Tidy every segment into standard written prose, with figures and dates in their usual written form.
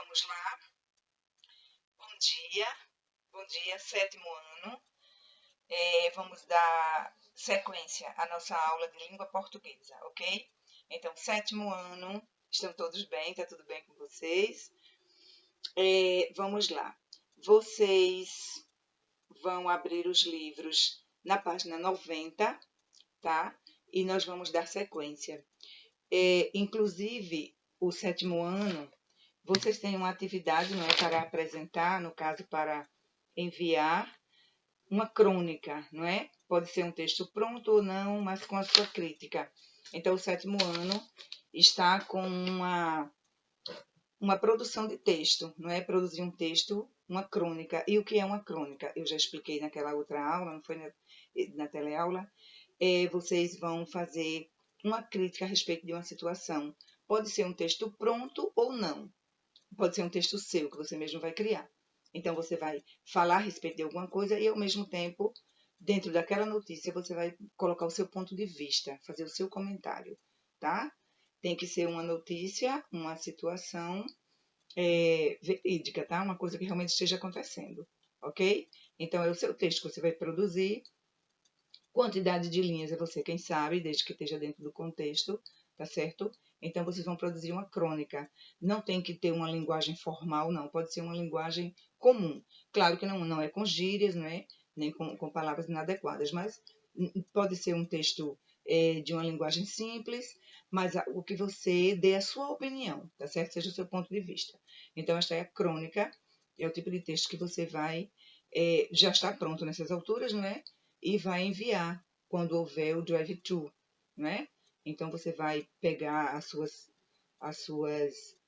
Vamos lá. Bom dia, sétimo ano. Vamos dar sequência à nossa aula de língua portuguesa, ok? Então, sétimo ano, estão todos bem? Tá tudo bem com vocês? Vamos lá. Vocês vão abrir os livros na página 90, tá? E nós vamos dar sequência. Inclusive, o sétimo ano, vocês têm uma atividade, não é, para apresentar, no caso, para enviar uma crônica, não é? Pode ser um texto pronto ou não, mas com a sua crítica. Então, o sétimo ano está com uma produção de texto, não é? Produzir um texto, uma crônica. E o que é uma crônica? Eu já expliquei naquela outra aula, não foi na teleaula. Vocês vão fazer uma crítica a respeito de uma situação. Pode ser um texto pronto ou não. Pode ser um texto seu, que você mesmo vai criar. Então, você vai falar a respeito de alguma coisa e, ao mesmo tempo, dentro daquela notícia, você vai colocar o seu ponto de vista, fazer o seu comentário, tá? Tem que ser uma notícia, uma situação verídica, tá? Uma coisa que realmente esteja acontecendo, ok? Então, é o seu texto que você vai produzir. Quantidade de linhas é você quem sabe, desde que esteja dentro do contexto, tá certo? Então, vocês vão produzir uma crônica. Não tem que ter uma linguagem formal, não. Pode ser uma linguagem comum. Claro que não é com gírias, não é? Nem com palavras inadequadas, mas pode ser um texto de uma linguagem simples, mas o que você dê a sua opinião, tá certo? Seja o seu ponto de vista. Então, esta é a crônica, é o tipo de texto que você vai... já está pronto nessas alturas, não é? E vai enviar quando houver o drive-thru, né? Então, você vai pegar as suas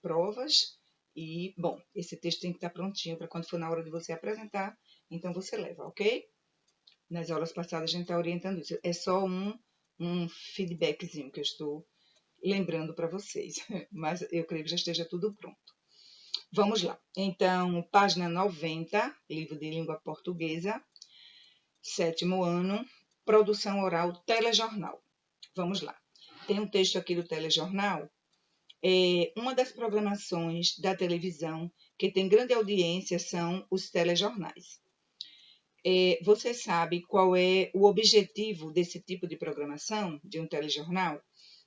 provas e, bom, esse texto tem que estar prontinho para quando for na hora de você apresentar, então você leva, ok? Nas aulas passadas a gente está orientando isso. É só um feedbackzinho que eu estou lembrando para vocês, mas eu creio que já esteja tudo pronto. Vamos lá. Então, página 90, livro de língua portuguesa, sétimo ano, produção oral, telejornal. Vamos lá. Tem um texto aqui do telejornal. Uma das programações da televisão que tem grande audiência são os telejornais. Você sabe qual é o objetivo desse tipo de programação, de um telejornal?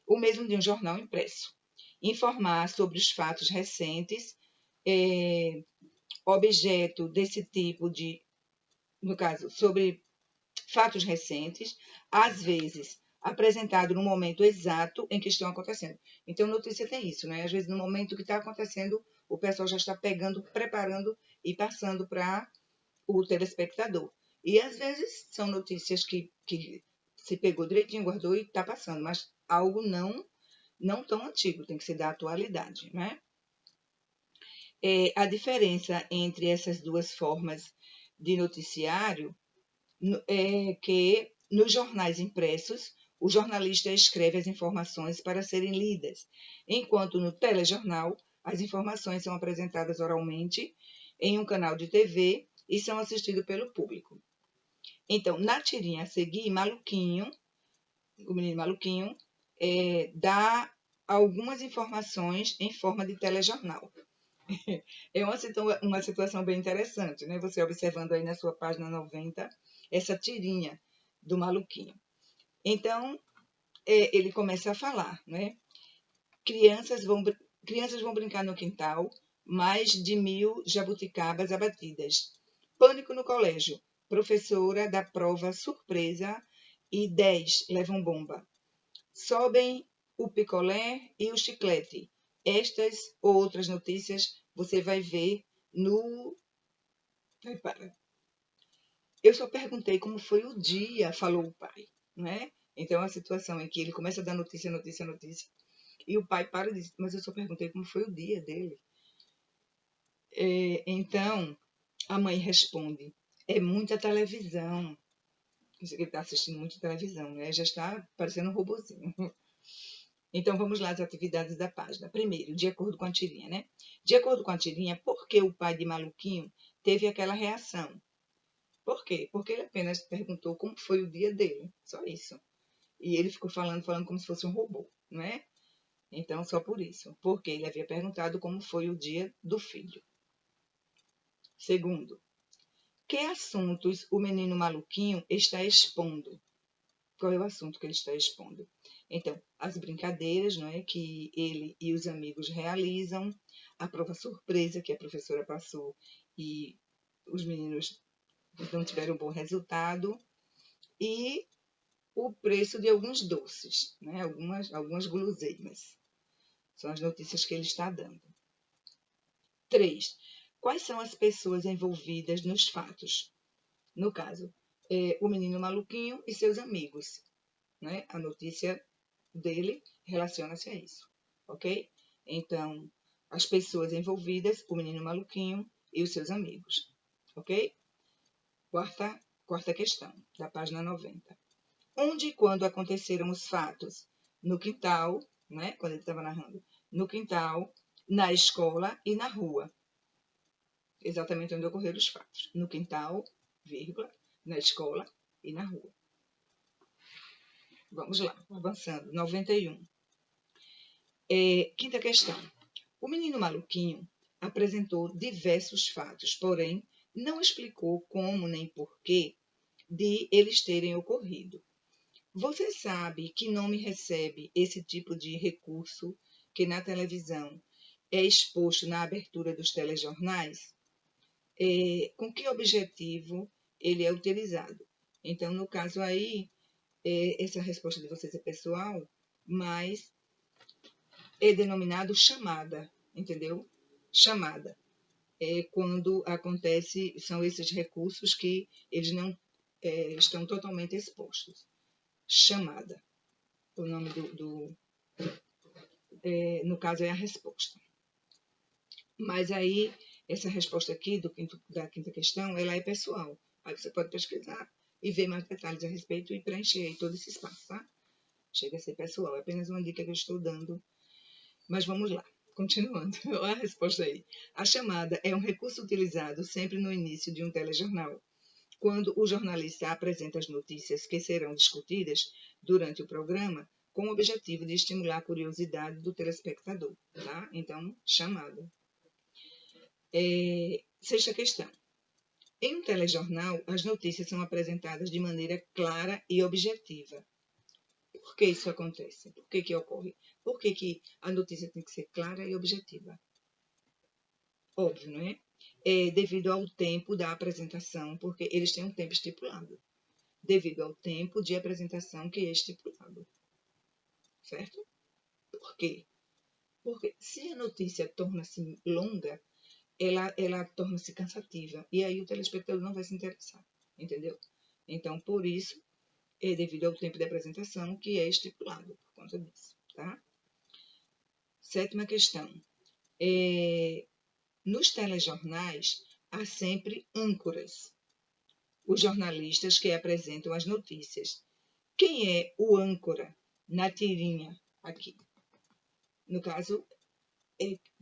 O mesmo de um jornal impresso. Informar sobre os fatos recentes, objeto desse tipo de, no caso, sobre fatos recentes, às vezes apresentado no momento exato em que estão acontecendo. Então, notícia tem isso, né? Às vezes, no momento que está acontecendo, o pessoal já está pegando, preparando e passando para o telespectador. E, às vezes, são notícias que se pegou direitinho, guardou e está passando, mas algo não tão antigo, tem que ser da atualidade, né? A diferença entre essas duas formas de noticiário é que nos jornais impressos, o jornalista escreve as informações para serem lidas, enquanto no telejornal, as informações são apresentadas oralmente em um canal de TV e são assistidas pelo público. Então, na tirinha a seguir, Maluquinho, o menino Maluquinho, dá algumas informações em forma de telejornal. É uma situação bem interessante, né? Você observando aí na sua página 90, essa tirinha do Maluquinho. Então, ele começa a falar, né? Crianças vão brincar no quintal, mais de 1000 jabuticabas abatidas. Pânico no colégio. Professora dá prova surpresa e 10 levam bomba. Sobem o picolé e o chiclete. Estas ou outras notícias você vai ver no... Eu só perguntei como foi o dia, falou o pai, né? Então, a situação em que ele começa a dar notícia, e o pai para e diz, mas eu só perguntei como foi o dia dele. Então, a mãe responde, é muita televisão. Ele está assistindo muita televisão, né? Já está parecendo um robozinho. Então, vamos lá às atividades da página. Primeiro, de acordo com a tirinha, né? De acordo com a tirinha, por que o pai de Maluquinho teve aquela reação? Por quê? Porque ele apenas perguntou como foi o dia dele, só isso. E ele ficou falando como se fosse um robô, não é? Então, só por isso, porque ele havia perguntado como foi o dia do filho. Segundo, que assuntos o menino maluquinho está expondo? Qual é o assunto que ele está expondo? Então, as brincadeiras, não é, que ele e os amigos realizam, a prova surpresa que a professora passou e os meninos não tiveram um bom resultado, e o preço de alguns doces, né, algumas guloseimas. São as notícias que ele está dando. 3. Quais são as pessoas envolvidas nos fatos? No caso, o menino maluquinho e seus amigos. Né? A notícia dele relaciona-se a isso, ok? Então, as pessoas envolvidas, o menino maluquinho e os seus amigos, ok? Quarta questão, da página 90. Onde e quando aconteceram os fatos? No quintal, né? Quando ele estava narrando, no quintal, na escola e na rua. Exatamente onde ocorreram os fatos. No quintal, vírgula, na escola e na rua. Vamos lá, avançando. 91. Quinta questão. O menino maluquinho apresentou diversos fatos, porém não explicou como nem porquê de eles terem ocorrido. Você sabe que nome recebe esse tipo de recurso que na televisão é exposto na abertura dos telejornais? Com que objetivo ele é utilizado? Então, no caso aí, essa resposta de vocês é pessoal, mas é denominado chamada, entendeu? Chamada. Quando acontece, são esses recursos que eles não estão totalmente expostos. Chamada. O nome no caso, é a resposta. Mas aí, essa resposta aqui da quinta questão, ela é pessoal. Aí você pode pesquisar e ver mais detalhes a respeito e preencher aí todo esse espaço, tá? Chega a ser pessoal, é apenas uma dica que eu estou dando. Mas vamos lá, continuando. Olha a resposta aí. A chamada é um recurso utilizado sempre no início de um telejornal, quando o jornalista apresenta as notícias que serão discutidas durante o programa, com o objetivo de estimular a curiosidade do telespectador, tá? Então, chamada. Sexta questão. Em um telejornal, as notícias são apresentadas de maneira clara e objetiva. Por que isso acontece? Por que ocorre? Por que a notícia tem que ser clara e objetiva? Óbvio, não é? Devido ao tempo da apresentação, porque eles têm um tempo estipulado. Devido ao tempo de apresentação que é estipulado. Certo? Por quê? Porque se a notícia torna-se longa, ela torna-se cansativa. E aí o telespectador não vai se interessar. Entendeu? Então, por isso, é devido ao tempo de apresentação que é estipulado por conta disso. Tá? Sétima questão. Nos telejornais, há sempre âncoras, os jornalistas que apresentam as notícias. Quem é o âncora na tirinha aqui? No caso,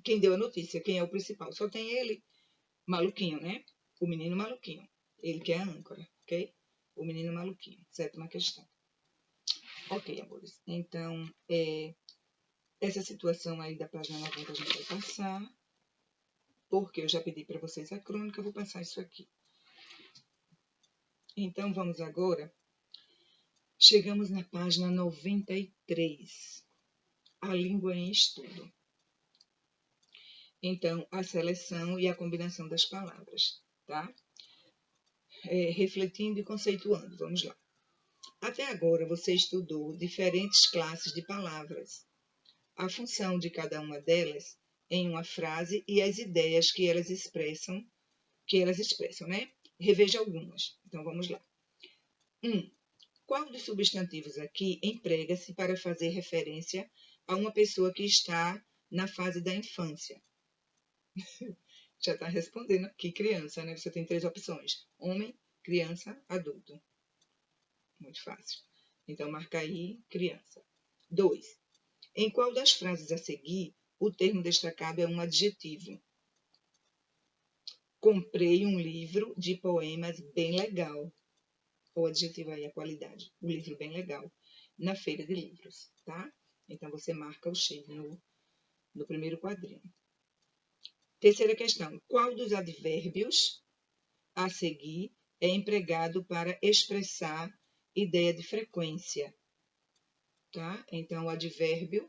quem deu a notícia, quem é o principal? Só tem ele, maluquinho, né? O menino maluquinho. Ele que é a âncora, ok? O menino maluquinho. Sétima questão. Ok, amores. Então, essa situação aí da página 90 a gente vai passar, porque eu já pedi para vocês a crônica, eu vou passar isso aqui. Então, vamos agora. Chegamos na página 93. A língua em estudo. Então, a seleção e a combinação das palavras, tá? Refletindo e conceituando, vamos lá. Até agora, você estudou diferentes classes de palavras, a função de cada uma delas em uma frase e as ideias que elas expressam, né? Reveja algumas. Então, vamos lá. 1. Qual dos substantivos aqui emprega-se para fazer referência a uma pessoa que está na fase da infância? Já está respondendo aqui, criança, né? Você tem 3 opções: homem, criança, adulto. Muito fácil. Então, marca aí, criança. 2. Em qual das frases a seguir o termo destacado é um adjetivo? Comprei um livro de poemas bem legal. O adjetivo aí é a qualidade. Um livro bem legal. Na feira de livros, tá? Então, você marca o X no primeiro quadrinho. Terceira questão. Qual dos advérbios a seguir é empregado para expressar ideia de frequência? Tá? Então, o advérbio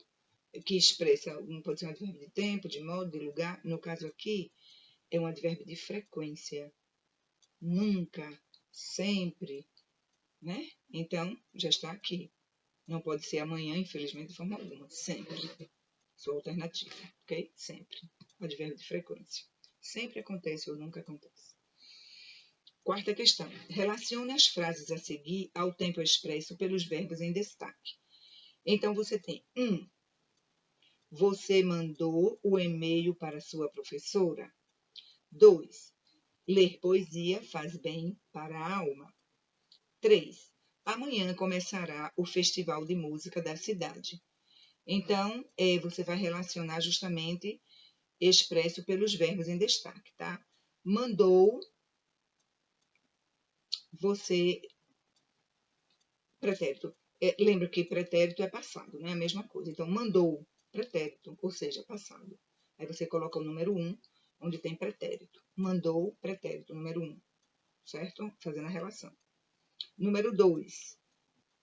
que expressa, pode ser um advérbio de tempo, de modo, de lugar. No caso aqui, é um advérbio de frequência. Nunca, sempre, né? Então, já está aqui. Não pode ser amanhã, infelizmente, de forma alguma. Sempre. Sua alternativa, ok? Sempre. Advérbio de frequência. Sempre acontece ou nunca acontece. Quarta questão. Relacione as frases a seguir ao tempo expresso pelos verbos em destaque. Então, você tem 1. Você mandou o e-mail para sua professora. 2. Ler poesia faz bem para a alma. 3. Amanhã começará o festival de música da cidade. Então, você vai relacionar justamente expresso pelos verbos em destaque, tá? Mandou, você... Pretérito. Lembra que pretérito é passado, né? A mesma coisa. Então, mandou, pretérito, ou seja, passado. Aí você coloca o número 1, onde tem pretérito. Mandou, pretérito, número 1. Certo? Fazendo a relação. Número 2,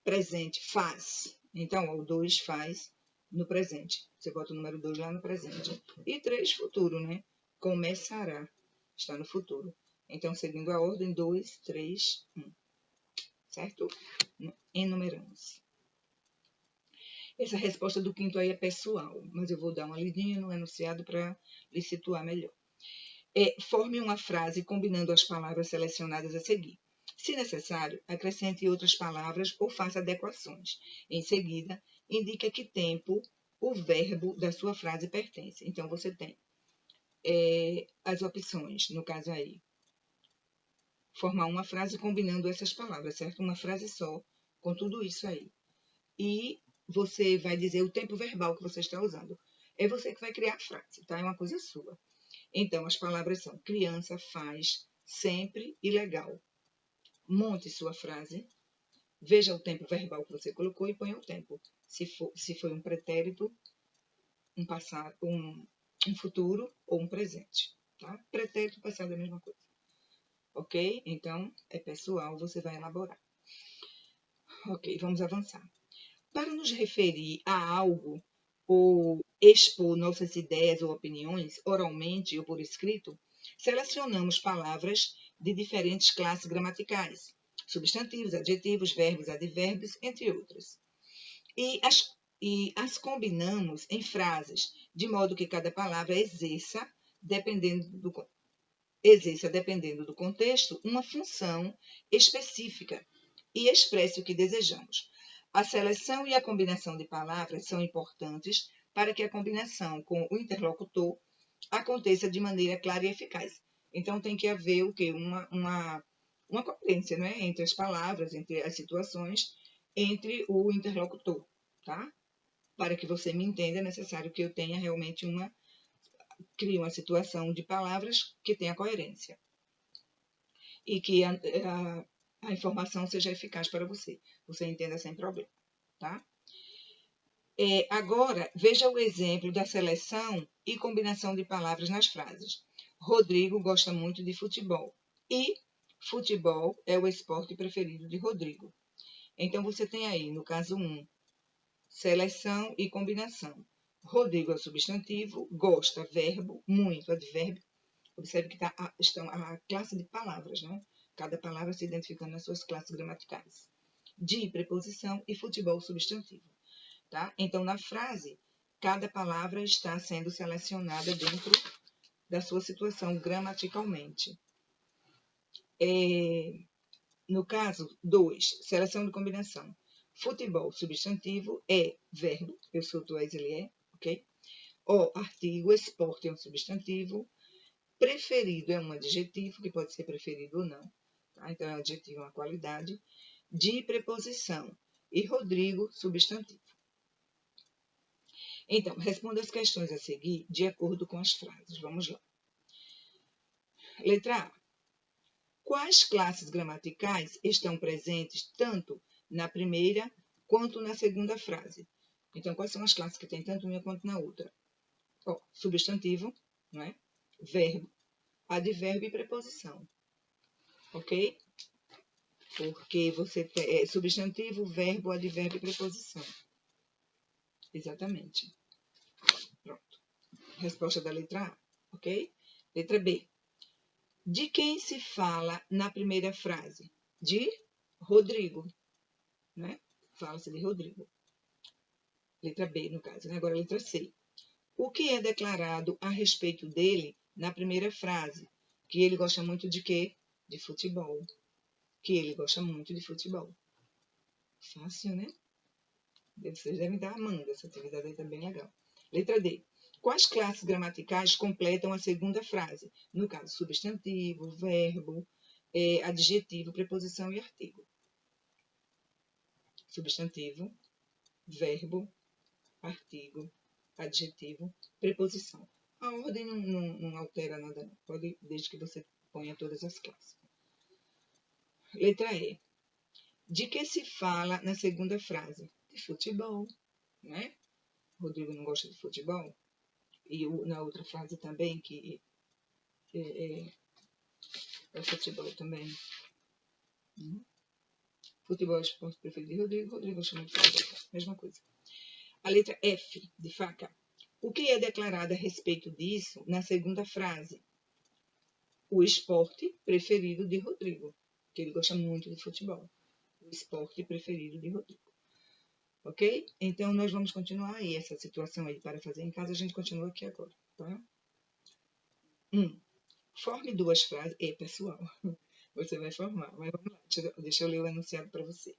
presente, faz. Então, o 2 faz no presente. Você bota o número 2 lá no presente. E 3, futuro, né? Começará. Está no futuro. Então, seguindo a ordem, 2, 3, 1. Certo? Enumeramos. Essa resposta do quinto aí é pessoal, mas eu vou dar uma lidinha no enunciado para lhe situar melhor. Forme uma frase combinando as palavras selecionadas a seguir. Se necessário, acrescente outras palavras ou faça adequações. Em seguida, indique a que tempo o verbo da sua frase pertence. Então, você tem as opções, no caso aí. Formar uma frase combinando essas palavras, certo? Uma frase só, com tudo isso aí. E você vai dizer o tempo verbal que você está usando. É você que vai criar a frase, tá? É uma coisa sua. Então, as palavras são criança, faz, sempre e legal. Monte sua frase. Veja o tempo verbal que você colocou e ponha o tempo. Se foi um pretérito, um passado, um futuro ou um presente. Tá? Pretérito, passado é a mesma coisa. Ok? Então, é pessoal, você vai elaborar. Ok, vamos avançar. Para nos referir a algo ou expor nossas ideias ou opiniões, oralmente ou por escrito, selecionamos palavras de diferentes classes gramaticais, substantivos, adjetivos, verbos, advérbios, entre outras. E as combinamos em frases, de modo que cada palavra exerça, dependendo do contexto, uma função específica e expresse o que desejamos. A seleção e a combinação de palavras são importantes para que a combinação com o interlocutor aconteça de maneira clara e eficaz. Então, tem que haver o quê? Uma coerência, né? Entre as palavras, entre as situações, entre o interlocutor, tá? Para que você me entenda, é necessário que eu tenha realmente crie uma situação de palavras que tenha coerência e que a informação seja eficaz para você. Você entenda sem problema, tá? Agora, veja o exemplo da seleção e combinação de palavras nas frases. Rodrigo gosta muito de futebol. E futebol é o esporte preferido de Rodrigo. Então, você tem aí, no caso 1, seleção e combinação. Rodrigo é o substantivo, gosta, verbo, muito, advérbio. Observe que estão a classe de palavras, né? Cada palavra se identificando nas suas classes gramaticais. De, preposição e futebol, substantivo. Tá? Então, na frase, cada palavra está sendo selecionada dentro da sua situação gramaticalmente. No caso 2, seleção de combinação. Futebol, substantivo, verbo, eu sou, tu és, ele é, ok? O, artigo, esporte é um substantivo, preferido é um adjetivo, que pode ser preferido ou não. Tá? Então, é um adjetivo, uma qualidade. De, preposição. E Rodrigo, substantivo. Então, responda as questões a seguir de acordo com as frases. Vamos lá. Letra A. Quais classes gramaticais estão presentes tanto na primeira quanto na segunda frase? Então, quais são as classes que tem tanto uma quanto na outra? Ó, substantivo, não é? Verbo, advérbio e preposição. Ok? Porque você tem substantivo, verbo, advérbio e preposição. Exatamente. Pronto. Resposta da letra A. Ok? Letra B. De quem se fala na primeira frase? De Rodrigo. Né? Fala-se de Rodrigo. Letra B, no caso. Né? Agora, letra C. O que é declarado a respeito dele na primeira frase? Que ele gosta muito de quê? De futebol. Que ele gosta muito de futebol. Fácil, né? Vocês devem estar amando essa atividade aí, tá bem legal. Letra D. Quais classes gramaticais completam a segunda frase? No caso, substantivo, verbo, adjetivo, preposição e artigo. Substantivo, verbo, artigo, adjetivo, preposição. A ordem não altera nada, não. Pode, desde que você ponha todas as classes. Letra E. De que se fala na segunda frase? De futebol, né? Rodrigo não gosta de futebol. E na outra frase também, que é futebol também. Futebol é o esporte preferido de Rodrigo. Rodrigo gosta muito de futebol. Mesma coisa. A letra F, de faca. O que é declarado a respeito disso na segunda frase? O esporte preferido de Rodrigo, que ele gosta muito de futebol. O esporte preferido de Rodrigo. Ok? Então, nós vamos continuar aí essa situação aí para fazer em casa. A gente continua aqui agora, tá? 1. Forme duas frases. Pessoal, você vai formar. Mas vamos lá, deixa eu ler o enunciado para você.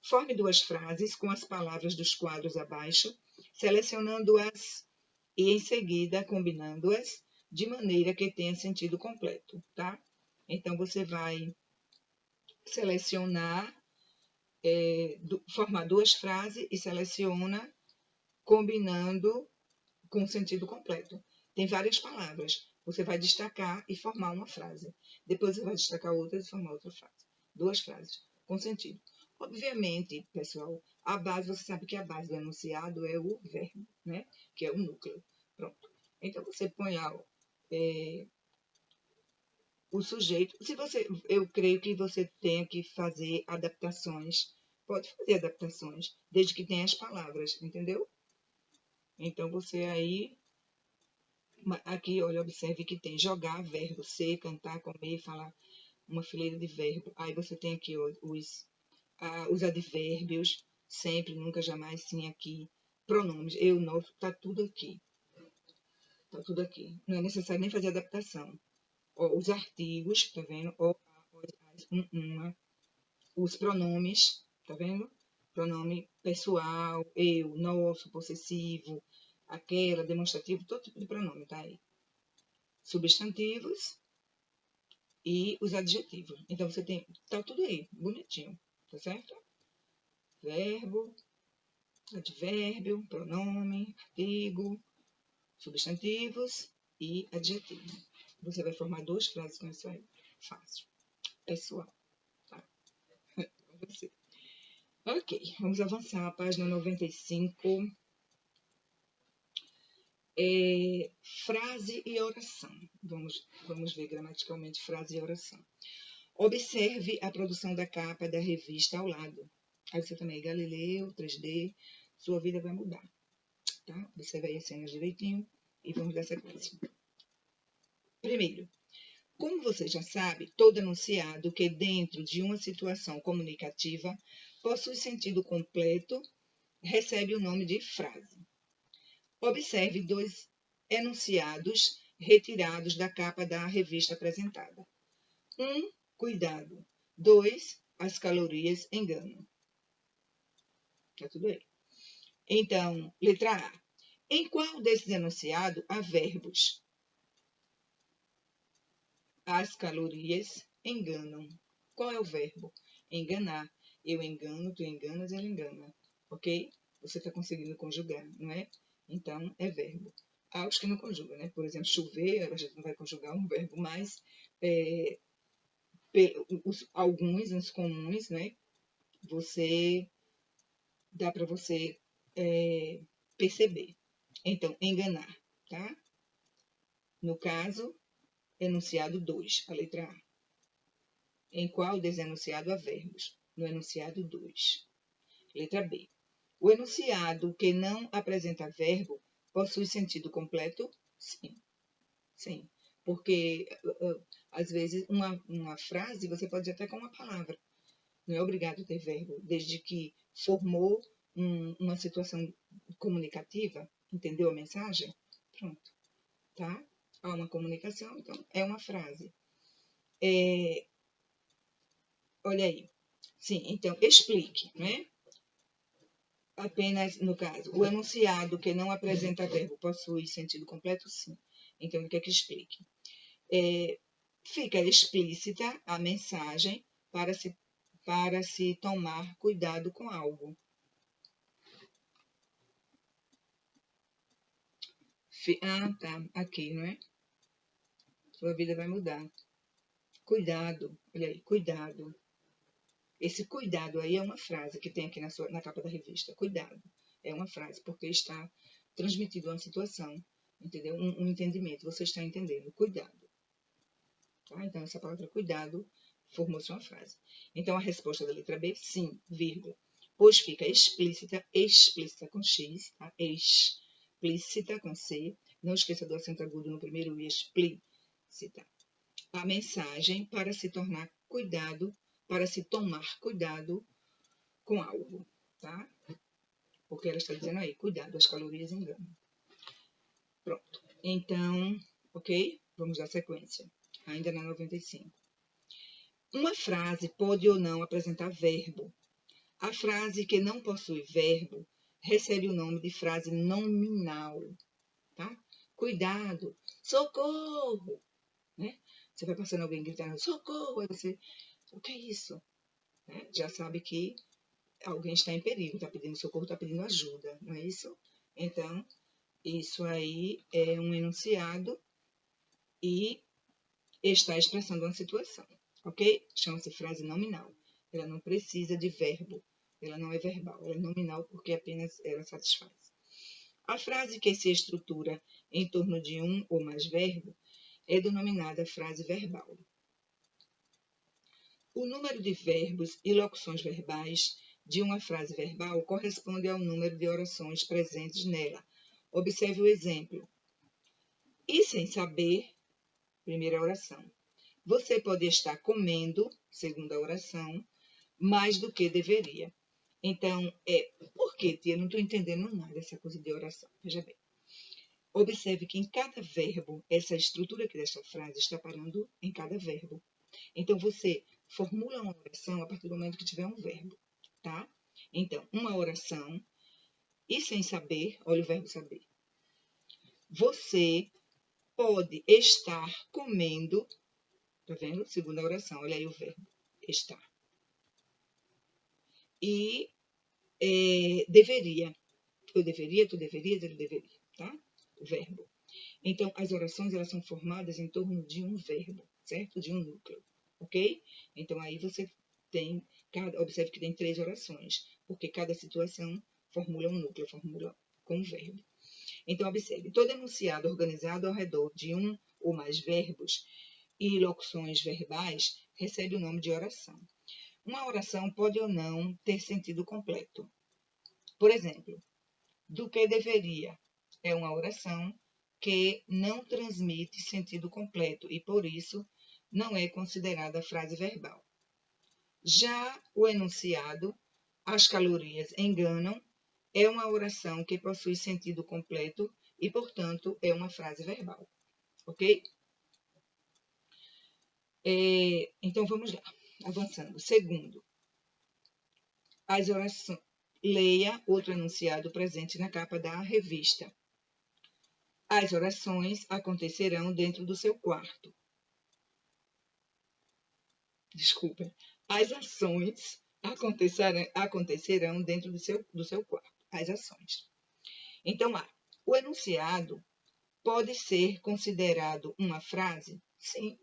Forme duas frases com as palavras dos quadros abaixo, selecionando-as e, em seguida, combinando-as de maneira que tenha sentido completo, tá? Então, você vai selecionar, formar duas frases e seleciona combinando com sentido completo. Tem várias palavras. Você vai destacar e formar uma frase. Depois você vai destacar outras e formar outra frase. Duas frases com sentido. Obviamente, pessoal, a base, você sabe que a base do enunciado é o verbo, né? Que é o núcleo. Pronto. Então, você põe lá o sujeito. Eu creio que você tenha que fazer adaptações. Pode fazer adaptações, desde que tenha as palavras, entendeu? Então, você aí, aqui, olha, observe que tem jogar, verbo, ser, cantar, comer, falar, uma fileira de verbo. Aí você tem aqui os advérbios, sempre, nunca, jamais, sim, aqui. Pronomes, eu, nosso, tá tudo aqui. Tá tudo aqui. Não é necessário nem fazer adaptação. Ó, os artigos, tá vendo? Ó, as, uma. Os pronomes, tá vendo? Pronome pessoal, eu, nosso, possessivo, aquela, demonstrativo, todo tipo de pronome, tá aí. Substantivos e os adjetivos. Então, você tem, tá tudo aí, bonitinho, tá certo? Verbo, advérbio, pronome, artigo, substantivos e adjetivo. Você vai formar duas frases com isso aí. Fácil. Pessoal. Tá? Com você. Ok, vamos avançar. Página 95. Frase e oração. Vamos ver gramaticalmente frase e oração. Observe a produção da capa da revista ao lado. Aí você também, Galileu, 3D, sua vida vai mudar. Tá? Observe aí as cenas direitinho e vamos dar sequência. Primeiro, como você já sabe, todo enunciado que dentro de uma situação comunicativa possui sentido completo recebe o nome de frase. Observe dois enunciados retirados da capa da revista apresentada. 1. Cuidado. 2. As calorias enganam. Tá tudo aí. Então, letra A. Em qual desses enunciados há verbos? As calorias enganam. Qual é o verbo? Enganar. Eu engano, tu enganas, ele engana. Ok? Você está conseguindo conjugar, não é? Então, é verbo. Há os que não conjugam, né? Por exemplo, chover, a gente não vai conjugar um verbo, mas alguns, uns comuns, né? Dá para você perceber. Então, enganar, tá? No caso, enunciado 2, a letra A. Em qual desenunciado há verbos? No enunciado 2. Letra B. O enunciado que não apresenta verbo possui sentido completo? Sim. Sim. Porque, às vezes, uma frase você pode dizer até com uma palavra. Não é obrigado a ter verbo, desde que formou uma situação comunicativa, entendeu a mensagem? Pronto, tá? Há uma comunicação, então é uma frase. Olha aí. Sim, então explique, né? Apenas, no caso, o enunciado que não apresenta verbo possui sentido completo? Sim. Então, ele quer que explique. Fica explícita a mensagem para se tomar cuidado com algo. Tá, aqui, não é? Sua vida vai mudar. Cuidado, olha aí, cuidado. Esse cuidado aí é uma frase que tem aqui na capa da revista. Cuidado. É uma frase, porque está transmitido uma situação, entendeu? Um entendimento. Você está entendendo. Cuidado. Tá? Então, essa palavra cuidado formou-se uma frase. Então, a resposta da letra B, sim, vírgula. Pois fica explícita com X, tá? Explícita com C. Não esqueça do acento agudo no primeiro I, explícita. A mensagem para se tomar cuidado com algo, tá? Porque ela está dizendo aí, cuidado, as calorias enganam. Pronto. Então, ok? Vamos dar sequência. Ainda na 95. Uma frase pode ou não apresentar verbo. A frase que não possui verbo recebe o nome de frase nominal, tá? Cuidado, socorro, né? Você vai passando alguém gritando, socorro, aí você, o que é isso? Né? Já sabe que alguém está em perigo, está pedindo socorro, está pedindo ajuda, não é isso? Então, isso aí é um enunciado e está expressando uma situação, ok? Chama-se frase nominal. Ela não precisa de verbo, ela não é verbal, ela é nominal porque apenas ela satisfaz. A frase que se estrutura em torno de um ou mais verbos é denominada frase verbal. O número de verbos e locuções verbais de uma frase verbal corresponde ao número de orações presentes nela. Observe o exemplo. E sem saber, primeira oração. Você pode estar comendo, segunda oração, mais do que deveria. Então, por quê, tia? Não estou entendendo nada dessa coisa de oração. Veja bem. Observe que em cada verbo, essa estrutura aqui desta frase está parando em cada verbo. Então, você formula uma oração a partir do momento que tiver um verbo, tá? Então, uma oração, e sem saber, olha o verbo saber. Você pode estar comendo, tá vendo? Segunda oração, olha aí o verbo, estar. E deveria. Eu deveria, tu deverias, ele deveria, tá? O verbo. Então, as orações, elas são formadas em torno de um verbo, certo? De um núcleo, ok? Então, aí você tem, observe que tem 3 orações, porque cada situação formula um núcleo, formula com um verbo. Então, observe, todo enunciado organizado ao redor de um ou mais verbos e locuções verbais recebe o nome de oração. Uma oração pode ou não ter sentido completo. Por exemplo, do que deveria é uma oração que não transmite sentido completo e, por isso, não é considerada frase verbal. Já o enunciado, as calorias enganam, é uma oração que possui sentido completo e, portanto, é uma frase verbal. Ok? Então, vamos lá. Avançando. Segundo, as orações. Leia outro enunciado presente na capa da revista. As orações acontecerão dentro do seu quarto. Desculpa. As ações acontecerão dentro do seu quarto. As ações. Então, o enunciado pode ser considerado uma frase? Sim.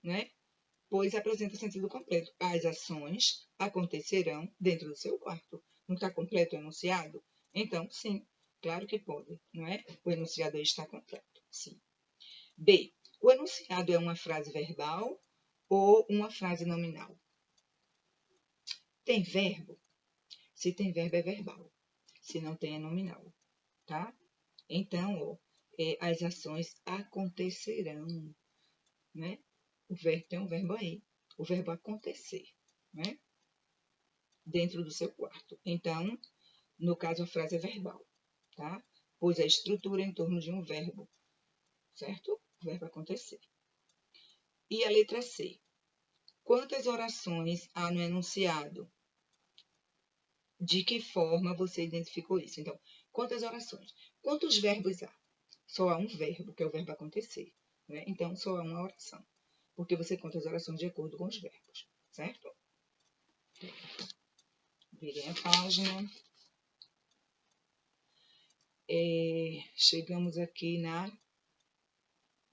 Né? Pois apresenta sentido completo. As ações acontecerão dentro do seu quarto. Não está completo o enunciado? Então, sim, claro que pode, não é? O enunciado aí está completo, sim. B. O enunciado é uma frase verbal ou uma frase nominal? Tem verbo? Se tem verbo, é verbal. Se não tem, é nominal, tá? Então, ó, as ações acontecerão, né? O verbo tem um verbo aí. O verbo acontecer, né? Dentro do seu quarto. Então, no caso, a frase é verbal, tá? Pois a estrutura em torno de um verbo, certo? O verbo acontecer. E a letra C. Quantas orações há no enunciado? De que forma você identificou isso? Então, quantas orações? Quantos verbos há? Só há um verbo, que é o verbo acontecer, né? Então, só há uma oração. Porque você conta as orações de acordo com os verbos, certo? Virem a página. Chegamos aqui na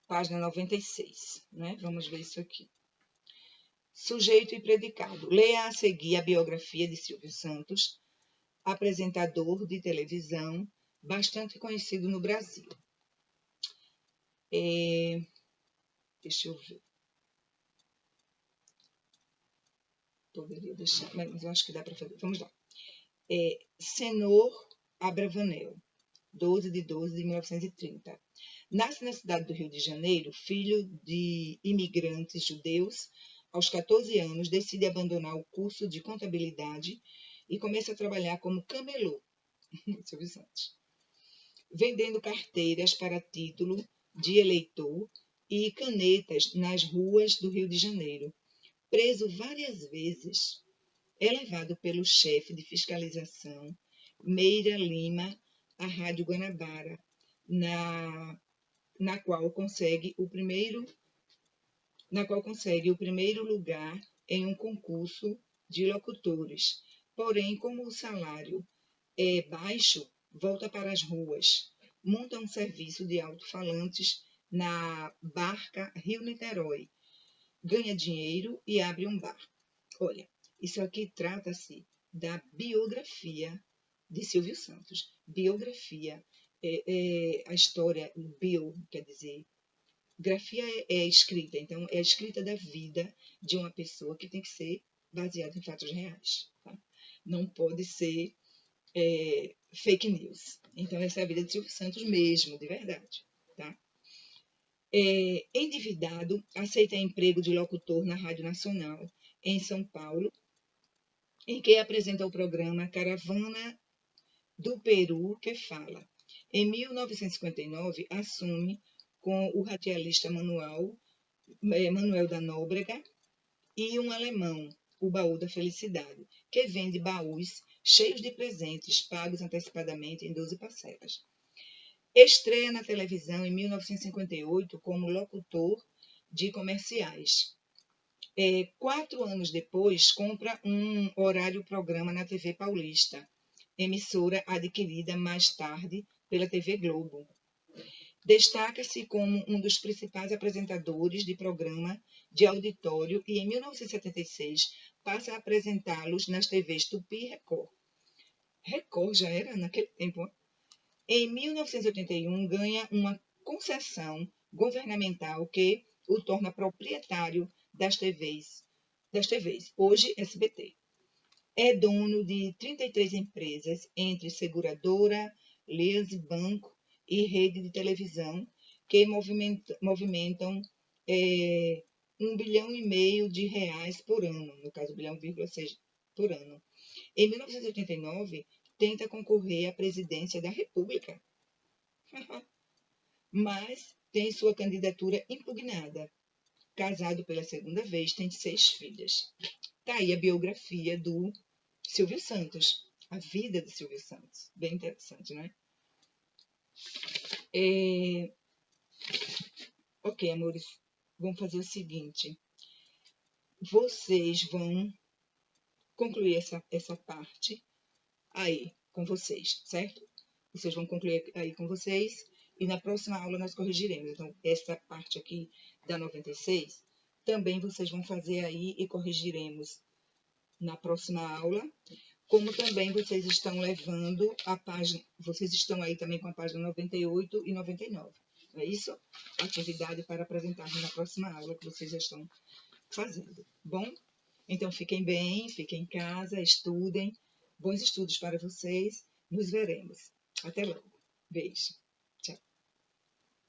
página 96, né? Vamos ver isso aqui. Sujeito e predicado. Leia a seguir a biografia de Silvio Santos, apresentador de televisão, bastante conhecido no Brasil. Deixa eu ver. Poderia deixar, mas eu acho que dá para fazer. Vamos lá. Senhor Abravanel, 12 de 12 de 1930. Nasce na cidade do Rio de Janeiro, filho de imigrantes judeus. Aos 14 anos, decide abandonar o curso de contabilidade e começa a trabalhar como camelô, Silvio Santos, vendendo carteiras para título de eleitor e canetas nas ruas do Rio de Janeiro. Preso várias vezes, é levado pelo chefe de fiscalização, Meira Lima, à Rádio Guanabara, na qual consegue o primeiro lugar em um concurso de locutores. Porém, como o salário é baixo, volta para as ruas, monta um serviço de alto-falantes na barca Rio-Niterói, ganha dinheiro e abre um bar. Olha, isso aqui trata-se da biografia de Silvio Santos. Biografia, a história, bio, quer dizer, grafia é escrita, então é a escrita da vida de uma pessoa que tem que ser baseada em fatos reais. Tá? Não pode ser fake news. Então, essa é a vida de Silvio Santos mesmo, de verdade. Tá? Endividado, aceita emprego de locutor na Rádio Nacional, em São Paulo, em que apresenta o programa Caravana do Peru que Fala. Em 1959, assume com o radialista Manuel da Nóbrega e um alemão, o Baú da Felicidade, que vende baús cheios de presentes pagos antecipadamente em 12 parcelas. Estreia na televisão em 1958 como locutor de comerciais. 4 anos depois, compra um horário-programa na TV Paulista, emissora adquirida mais tarde pela TV Globo. Destaca-se como um dos principais apresentadores de programa de auditório e, em 1976, passa a apresentá-los nas TVs Tupi e Record. Record já era naquele tempo. Em 1981, ganha uma concessão governamental que o torna proprietário das TVs, hoje SBT. É dono de 33 empresas, entre seguradora, lease, banco e rede de televisão, que movimentam 1,5 bilhão de reais por ano, no caso, 1,6 bilhão por ano. Em 1989, tenta concorrer à presidência da República, mas tem sua candidatura impugnada. Casado pela segunda vez, tem 6 filhas. Está aí a biografia do Silvio Santos, a vida de Silvio Santos. Bem interessante, né? Ok, amores, vamos fazer o seguinte. Vocês vão concluir essa parte aí com vocês, certo? Vocês vão concluir aí com vocês e na próxima aula nós corrigiremos. Então, essa parte aqui da 96, também vocês vão fazer aí e corrigiremos na próxima aula. como também vocês estão levando a página, vocês estão aí também com a página 98 e 99. Não é isso? Atividade para apresentar na próxima aula que vocês já estão fazendo. Bom? Então fiquem bem, fiquem em casa, estudem. Bons estudos para vocês. Nos veremos. Até logo. Beijo.